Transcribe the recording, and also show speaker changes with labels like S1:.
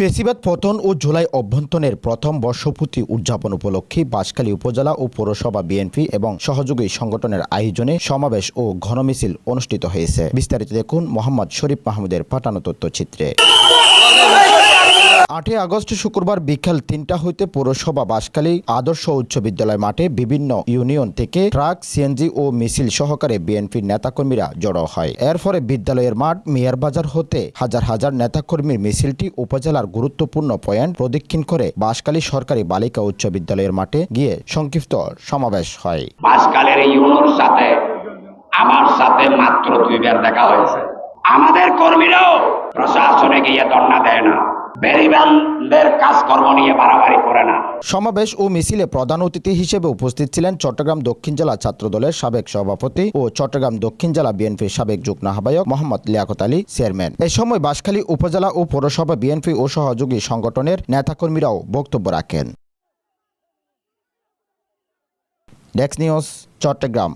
S1: ফেসিবাদ পতন ও জুলাই অভ্যন্তরের প্রথম বর্ষপূর্তি উদযাপন উপলক্ষে বাঁশখালী উপজেলা ও পৌরসভা বিএনপি এবং সহযোগী সংগঠনের আয়োজনে সমাবেশ ও ঘনমিছিল অনুষ্ঠিত হয়েছে। বিস্তারিত দেখুন মোহাম্মদ শরীফ মাহমুদের পাঠানো তথ্যচিত্রে। 8 আগস্ট শুক্রবার বিকাল 3টা হইতে পৌরসভা বাঁশখালী আদর্শ উচ্চ বিদ্যালয় মাঠে বিভিন্ন ইউনিয়ন থেকে ট্রাক, সিএনজি ও মিছিল সহকারে বিএনপির নেতাকর্মীরা জড়ো হয়। এরপরে বিদ্যালয়ের মাঠ মেয়ার বাজার হতে হাজার হাজার নেতাকর্মীর মিছিলটি উপজেলার গুরুত্বপূর্ণ পয়েন্ট প্রদক্ষিণ করে বাঁশখালী সরকারি বালিকা উচ্চ বিদ্যালয়ের মাঠে গিয়ে সংক্ষিপ্ত সমাবেশ হয়।
S2: বাঁশখালীর ইউনোর সাথে আমার সাথে মাত্র 2 বার দেখা হয়েছে। আমাদের কর্মীরাও প্রশাসনে গিয়ে ধর্ণা দেয় না, বেরিবানদের কাজকর্ম নিয়ে বাড়াবাড়ি করে না।
S1: সমাবেশ ও মিছিলে প্রধান অতিথি হিসেবে উপস্থিত ছিলেন চট্টগ্রাম দক্ষিণ জেলা ছাত্রদলের সাবেক সভাপতি ও চট্টগ্রাম দক্ষিণ জেলা বিএনপির সাবেক যুগ্ম আহ্বায়ক মোহাম্মদ লিয়াকত আলী চেয়ারম্যান। এ সময় বাঁশখালী উপজেলা ও পৌরসভা বিএনপি ও সহযোগী সংগঠনের নেতাকর্মীরাও বক্তব্য রাখেন। Desk news, Chittagong.